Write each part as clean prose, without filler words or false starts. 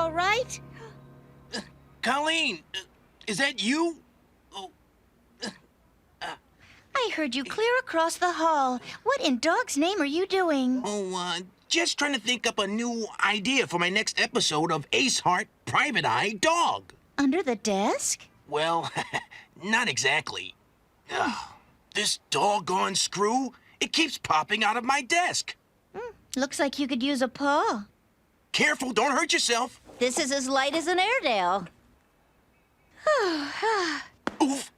all right? Colleen, is that you? Oh. I heard you clear across the hall. What in dog's name are you doing? Just trying to think up a new idea for my next episode of Ace Hart, Private Eye Dog. Under the desk? Well, not exactly. This doggone screw, it keeps popping out of my desk. Looks like you could use a paw. Careful, don't hurt yourself. This is as light as an Airedale. Oof.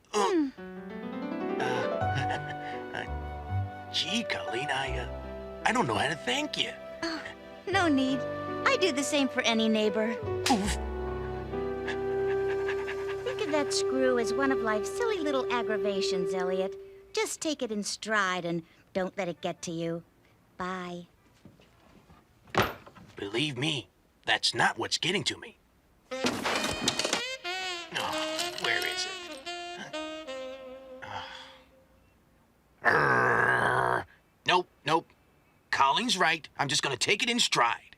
Gee, Colleen, I don't know how to thank you. Oh, no need. I do the same for any neighbor. Oof. Think of that screw as one of life's silly little aggravations, Eliot. Just take it in stride and don't let it get to you. Bye. Believe me, that's not what's getting to me. Oh, where is it? Nope. Colleen's right. I'm just gonna take it in stride.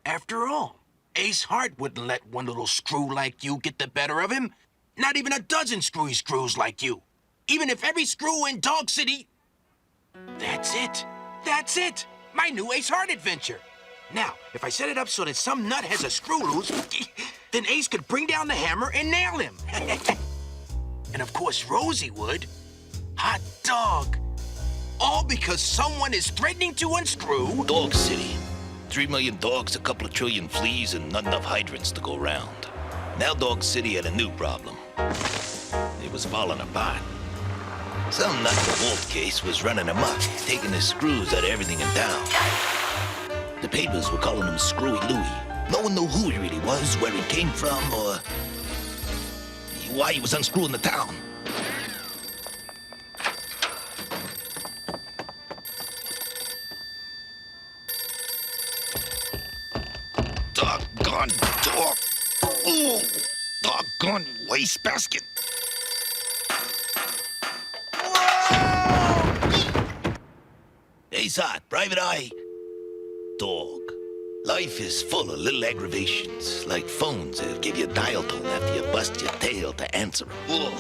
After all, Ace Hart wouldn't let one little screw like you get the better of him. Not even a dozen screwy screws like you. Even if every screw in Dog City... That's it. My new Ace Hart adventure. Now, if I set it up so that some nut has a screw loose, then Ace could bring down the hammer and nail him. And of course, Rosie would. Hot dog. All because someone is threatening to unscrew... Dog City. 3 million dogs, a couple of trillion fleas, and not enough hydrants to go round. Now Dog City had a new problem. It was falling apart. Some nut in the Wolf case was running amok, taking the screws out of everything in town. The papers were calling him Screwy Louie. No one knew who he really was, where he came from, or why he was unscrewing the town. Doggone dog. Ooh, doggone wastebasket. Ace Hart, Private Eye Dog. Life is full of little aggravations, like phones that give you a dial tone after you bust your tail to answer them.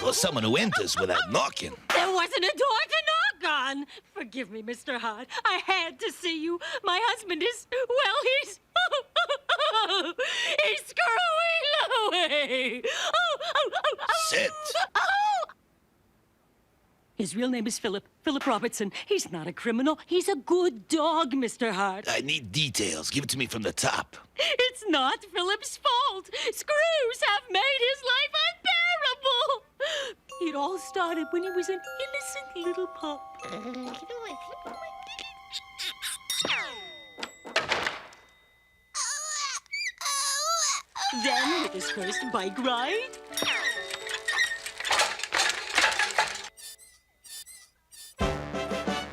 Or someone who enters without knocking. There wasn't a door to knock on. Forgive me, Mr. Hart. I had to see you. My husband is, well, he's... he's Screwy Louie. Sit. His real name is Philip Robertson. He's not a criminal. He's a good dog, Mr. Hart. I need details. Give it to me from the top. It's not Philip's fault. Screws have made his life unbearable. It all started when he was an innocent little pup. Then, with his first bike ride,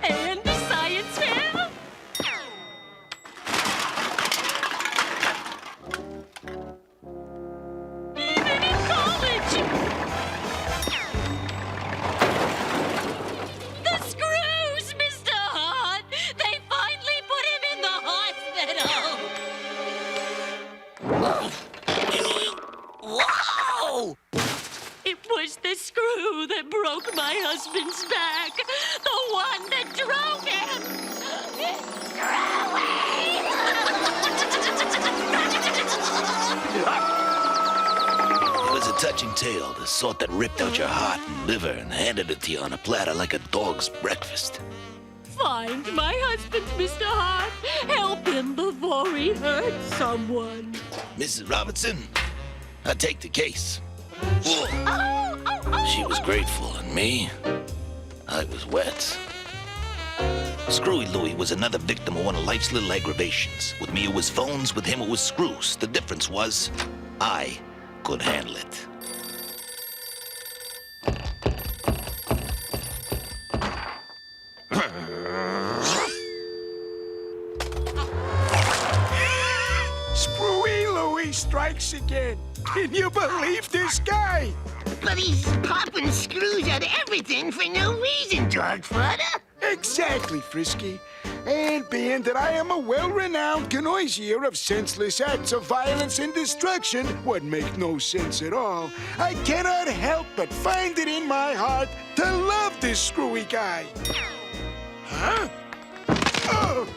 and the science fair, even in college. The screws, Mr. Hart. They finally put him in the hospital. Wow! It was the screw that broke my husband's back. The one that drove him. It was a touching tale, the sort that ripped out your heart and liver and handed it to you on a platter like a dog's breakfast. Find my husband, Mr. Hart. Help him before he hurts someone. Mrs. Robertson, I take the case. She was grateful, and me, I was wet. Screwy Louie was another victim of one of life's little aggravations. With me it was phones, with him it was screws. The difference was, I could handle it. Screwy Louie strikes again. Can you believe this guy? But he's popping screws out of everything for no reason, Dogfather. Exactly, Frisky. And being that I am a well-renowned connoisseur of senseless acts of violence and destruction, what make no sense at all, I cannot help but find it in my heart to love this screwy guy. Huh? Oh,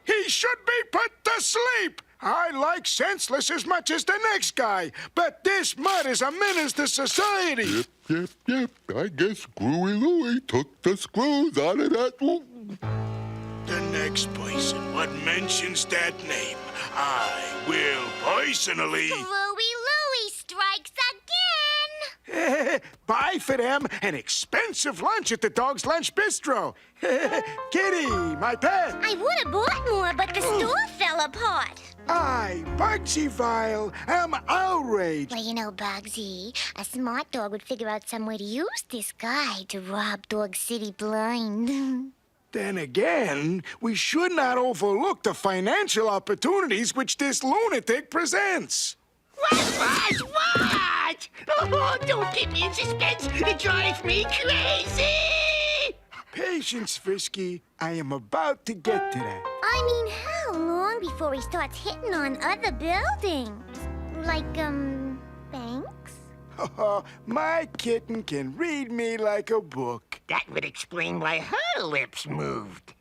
he should be put to sleep! I like senseless as much as the next guy, but this mud is a menace to society. Yep. I guess Screwy Louie took the screws out of that one. The next person what mentions that name, I will personally... Screwy Louie strikes again! buy for them an expensive lunch at the Dog's Lunch Bistro. Kitty, my pet. I would have bought more, but the store fell apart. I, Bugsy Vile, am outraged. Well, you know, Bugsy, a smart dog would figure out some way to use this guy to rob Dog City blind. Then again, we should not overlook the financial opportunities which this lunatic presents. What? Oh, don't keep me in suspense. It drives me crazy. Patience, Frisky. I am about to get to that. I mean, how long before he starts hitting on other buildings? Like, banks? My kitten can read me like a book. That would explain why her lips moved.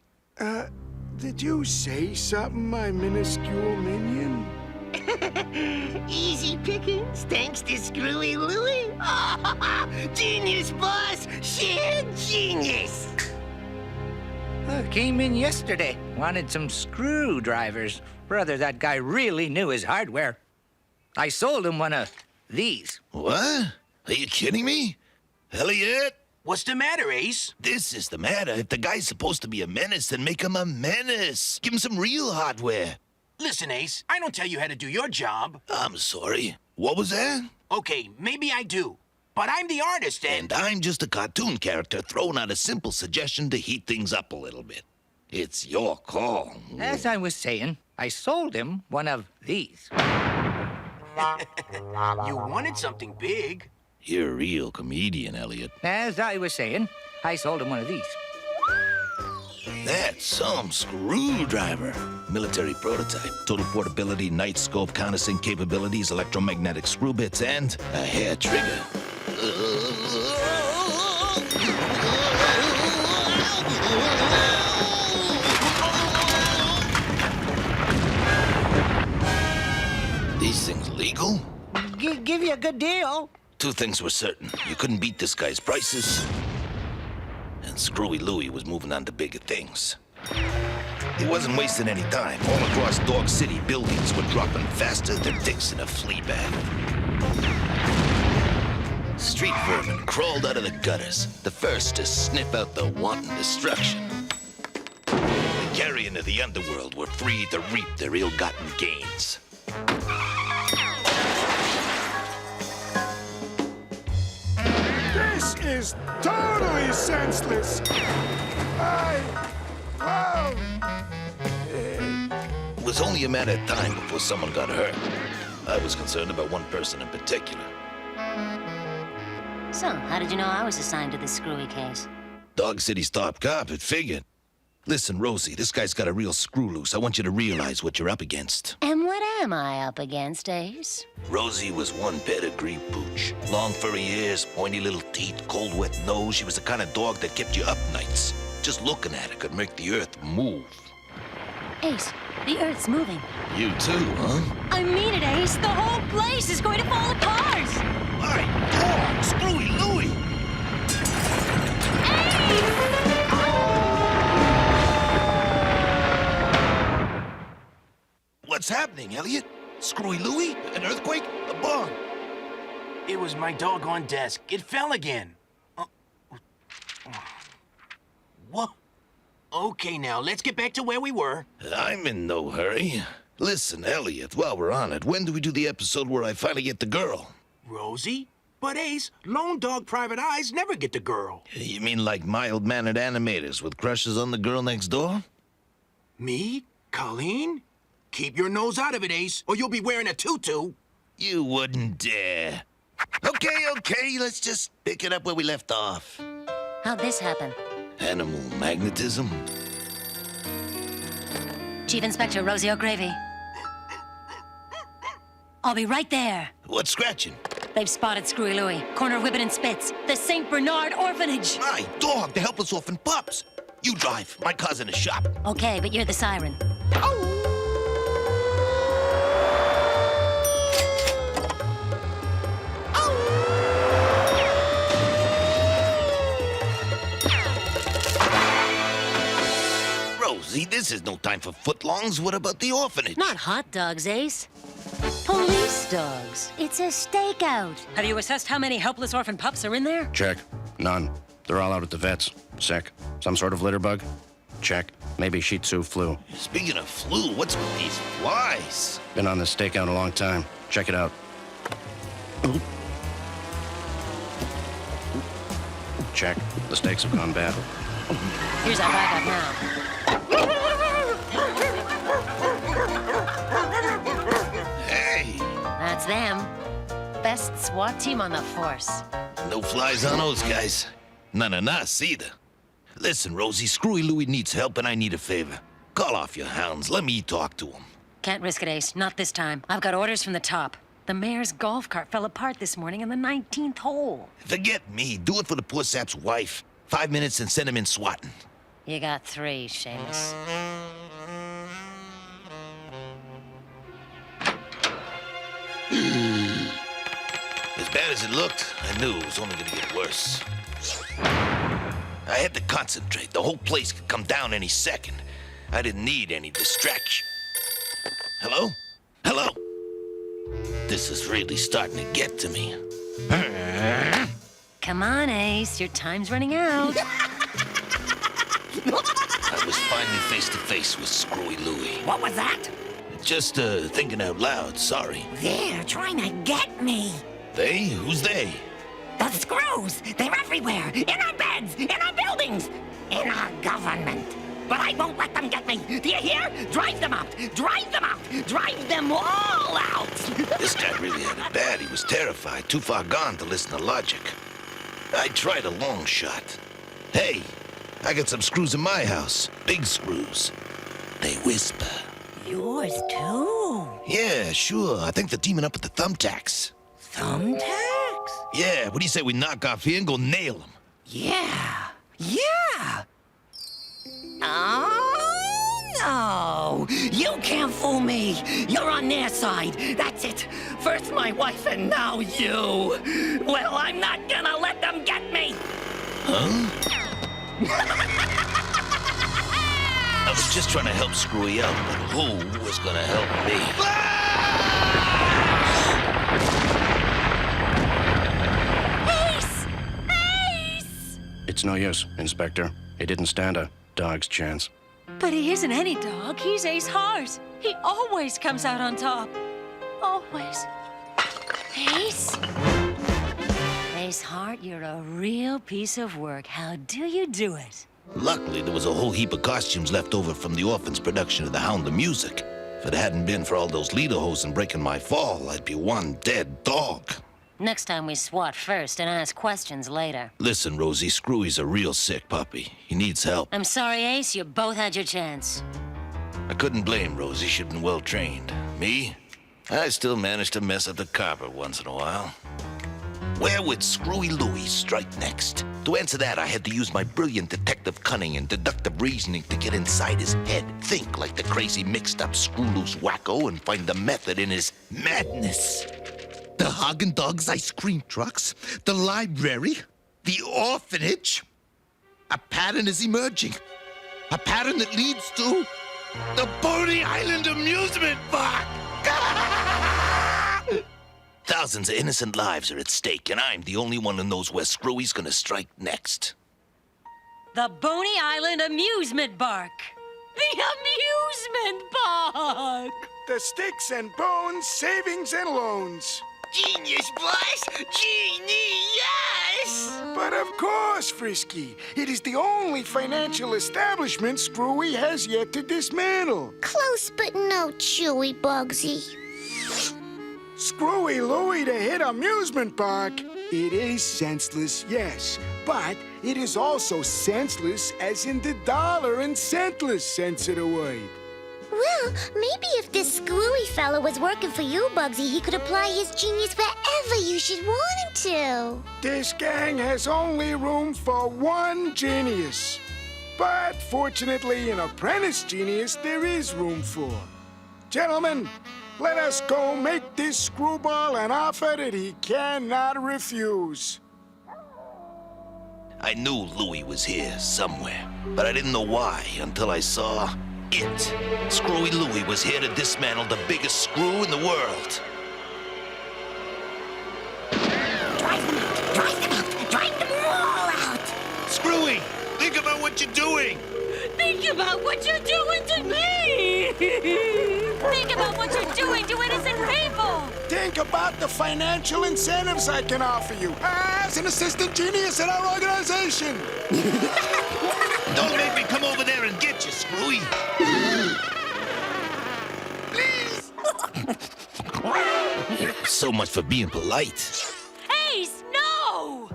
Did you say something, my minuscule minion? Easy pickings, thanks to Screwy Louie. Genius, boss! Sheer genius! Came in yesterday. Wanted some screwdrivers. Brother, that guy really knew his hardware. I sold him one of these. What? Are you kidding me? Eliot? What's the matter, Ace? This is the matter. If the guy's supposed to be a menace, then make him a menace. Give him some real hardware. Listen, Ace, I don't tell you how to do your job. I'm sorry. What was that? Okay, maybe I do. But I'm the artist, And I'm just a cartoon character throwing out a simple suggestion to heat things up a little bit. It's your call. As I was saying, I sold him one of these. You wanted something big. You're a real comedian, Eliot. As I was saying, I sold him one of these. That's some screwdriver. Military prototype. Total portability, night scope, countersink capabilities, electromagnetic screw bits, and a hair trigger. These things legal? Give you a good deal. Two things were certain. You couldn't beat this guy's prices, and Screwy Louie was moving on to bigger things. He wasn't wasting any time. All across Dog City, buildings were dropping faster than dicks in a flea bag. Street vermin crawled out of the gutters, the first to sniff out the wanton destruction. The carrion of the underworld were free to reap their ill-gotten gains. This is totally senseless. It was only a matter of time before someone got hurt. I was concerned about one person in particular. So, how did you know I was assigned to this screwy case? Dog City's top cop, it figured. Listen, Rosie, this guy's got a real screw loose. I want you to realize what you're up against. And what am I up against, Ace? Rosie was one pedigree pooch. Long furry ears, pointy little teeth, cold wet nose. She was the kind of dog that kept you up nights. Just looking at her could make the earth move. Ace, the Earth's moving. You too, huh? I mean it, Ace. The whole place is going to fall apart. My dog, Screwy Louie! What's happening, Eliot? Screwy Louie? An earthquake? A bomb? It was my doggone desk. It fell again. What? Okay, now, let's get back to where we were. I'm in no hurry. Listen, Eliot, while we're on it, when do we do the episode where I finally get the girl? Rosie? But Ace, lone dog private eyes never get the girl. You mean like mild-mannered animators with crushes on the girl next door? Me? Colleen? Keep your nose out of it, Ace, or you'll be wearing a tutu. You wouldn't dare. Okay, let's just pick it up where we left off. How'd this happen? Animal magnetism? Chief Inspector Rosie O'Gravy. I'll be right there. What's scratching? They've spotted Screwy Louie, corner of Whippet and Spitz, the St. Bernard Orphanage. My dog, the helpless orphan pups. You drive. My car's in the shop. Okay, but you're the siren. Rosie, this is no time for footlongs. What about the orphanage? Not hot dogs, Ace. Police dogs. It's a stakeout. Have you assessed how many helpless orphan pups are in there? Check. None. They're all out at the vet's. Sick. Some sort of litter bug? Check. Maybe Shih Tzu flu. Speaking of flu, what's with these flies? Been on this stakeout a long time. Check it out. Check. The steaks have gone bad. Here's our backup now. Hey! That's them. Best SWAT team on the force. No flies on those guys. None on us either. Listen, Rosie, Screwy Louie needs help and I need a favor. Call off your hounds. Let me talk to him. Can't risk it, Ace. Not this time. I've got orders from the top. The mayor's golf cart fell apart this morning in the 19th hole. Forget me. Do it for the poor sap's wife. 5 minutes and send him in swatting. You got 3, Seamus. As bad as it looked, I knew it was only gonna get worse. I had to concentrate. The whole place could come down any second. I didn't need any distraction. Hello? Hello? This is really starting to get to me. Come on, Ace. Your time's running out. I was finally face to face with Screwy Louie. What was that? Just thinking out loud, sorry. They're trying to get me. They? Who's they? The screws. They're everywhere. In our beds, in our buildings, in our government. But I won't let them get me. Do you hear? Drive them out. Drive them out. Drive them all out. This guy really had it bad. He was terrified, too far gone to listen to logic. I tried a long shot. Hey, I got some screws in my house. Big screws. They whisper. Yours too. Yeah, sure. I think they're teaming up with the thumbtacks. Thumbtacks? Yeah, what do you say we knock off here and go nail them? Yeah. Yeah. Oh, no. You can't fool me. You're on their side. That's it. First my wife and now you. Well, I'm not gonna let them get me. Huh? I was just trying to help Screwy out, but who was gonna help me? Ace! Ace! It's no use, Inspector. He didn't stand a dog's chance. But he isn't any dog. He's Ace Hart. He always comes out on top. Always. Ace? Ace Hart, you're a real piece of work. How do you do it? Luckily, there was a whole heap of costumes left over from the Orphans' production of The Hound of Music. If it hadn't been for all those leader hoes and breaking my fall, I'd be one dead dog. Next time we SWAT first and ask questions later. Listen, Rosie, Screwy's a real sick puppy. He needs help. I'm sorry, Ace. You both had your chance. I couldn't blame Rosie. She'd been well trained. Me? I still managed to mess up the carpet once in a while. Where would Screwy Louie strike next? To answer that, I had to use my brilliant detective cunning and deductive reasoning to get inside his head, think like the crazy mixed-up screw-loose wacko, and find the method in his madness. The Haagen-Dazs ice cream trucks, the library, the orphanage. A pattern is emerging. A pattern that leads to the Boney Island amusement park. Thousands of innocent lives are at stake, and I'm the only one who knows where Screwy's gonna strike next. The Boney Island Amusement Park. The amusement park! The Sticks and Bones Savings and Loans. Genius, boss. Genius. But of course, Frisky, it is the only financial establishment Screwy has yet to dismantle. Close but no chewy, Bugsy. Screwy Louie to hit amusement park. It is senseless, yes, but it is also senseless as in the dollar and centless sense of the word. Well, Well, maybe if this Screwy fella was working for you, Bugsy, he could apply his genius wherever you should want him to. This gang has only room for one genius. But fortunately, an apprentice genius there is room for. Gentlemen, let us go make this screwball an offer that he cannot refuse. I knew Louie was here somewhere, but I didn't know why until I saw it. Screwy Louie was here to dismantle the biggest screw in the world. Drive them out! Drive them all out! Screwy, think about what you're doing! Think about what you're doing to me! Think about what you're doing to innocent people! Think about the financial incentives I can offer you as an assistant genius in our organization. Don't make me come over there and get you, Screwy. Please. So much for being polite. Ace, no!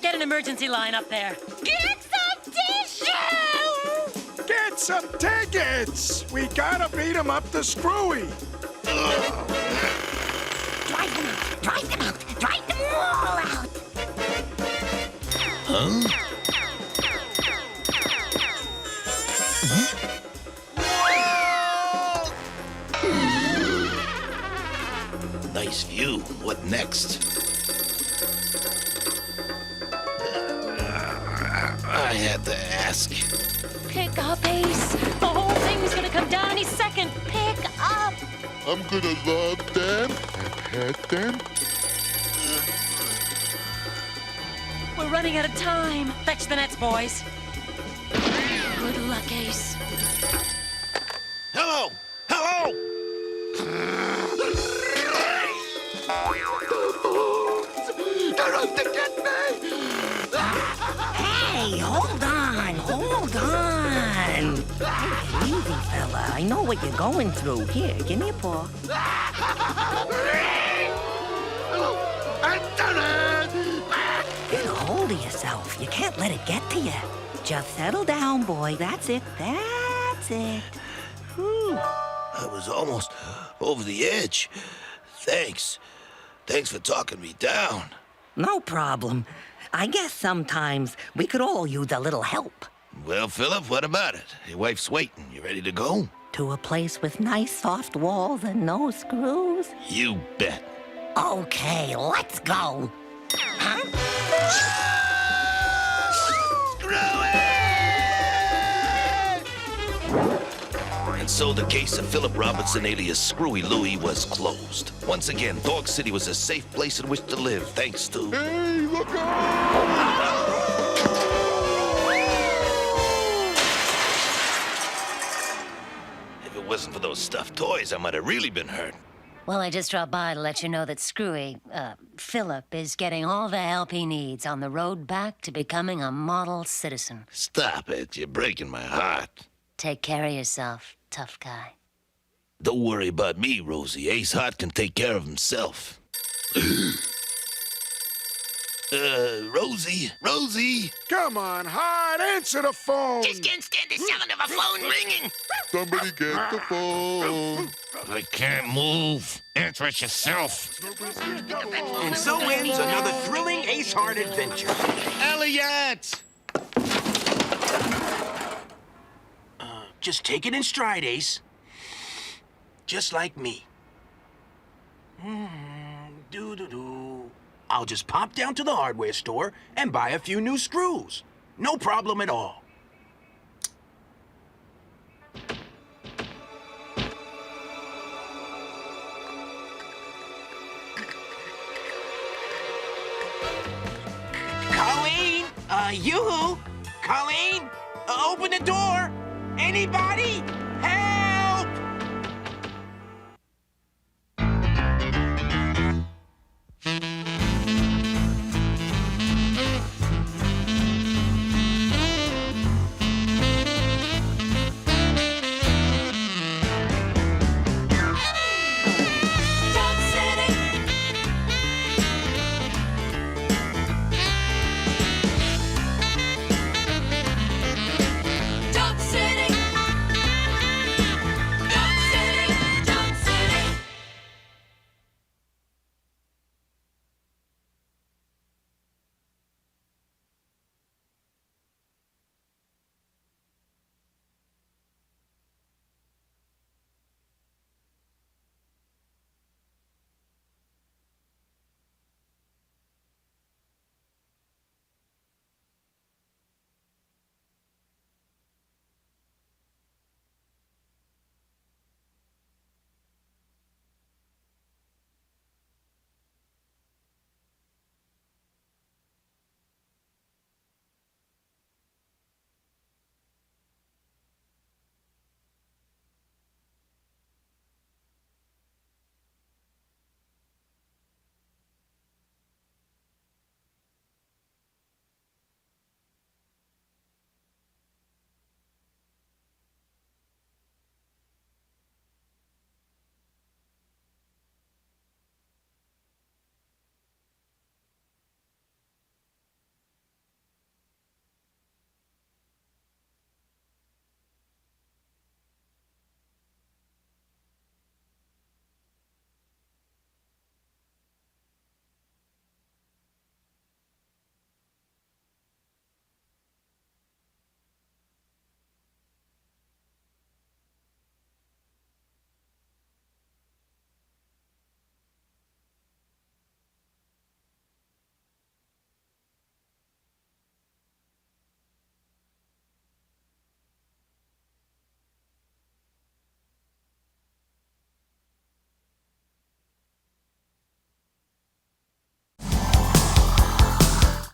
Get an emergency line up there. Get some tissue! Get some tickets. We gotta beat him up to Screwy. Drive them out! Drive them out! Drive them all out! Huh? Nice view. What next? I had to ask. Pick up, Ace. The whole thing's gonna come down any second. Pick up. I'm gonna love them and pet them. We're running out of time. Fetch the nets, boys. Good luck, Ace. Hello! Hello! They're out to get me. Hey, hold on! Hold on! Easy, fella. I know what you're going through. Here, give me a paw. Get a hold of yourself. You can't let it get to you. Just settle down, boy. That's it. That's it. Whew. I was almost over the edge. Thanks. Thanks for talking me down. No problem. I guess sometimes we could all use a little help. Well, Philip, what about it? Your wife's waiting. You ready to go? To a place with nice soft walls and no screws? You bet. Okay, let's go. Huh? And so the case of Philip Robinson alias Screwy Louie was closed. Once again, Dog City was a safe place in which to live, thanks to... Hey, look out! If it wasn't for those stuffed toys, I might have really been hurt. Well, I just dropped by to let you know that Screwy, Philip, is getting all the help he needs on the road back to becoming a model citizen. Stop it, you're breaking my heart. Take care of yourself, tough guy. Don't worry about me, Rosie. Ace Hart can take care of himself. Rosie? Come on, Hart, answer the phone. Just can't stand the sound of a phone ringing. Somebody get the phone. I can't move. Answer it yourself. And so ends another thrilling Ace Hart adventure. Eliot! Just take it in stride, Ace. Just like me. Do-do-do. I'll just pop down to the hardware store and buy a few new screws. No problem at all. Colleen? Yoo-hoo? Colleen? Open the door! Anybody? Hey!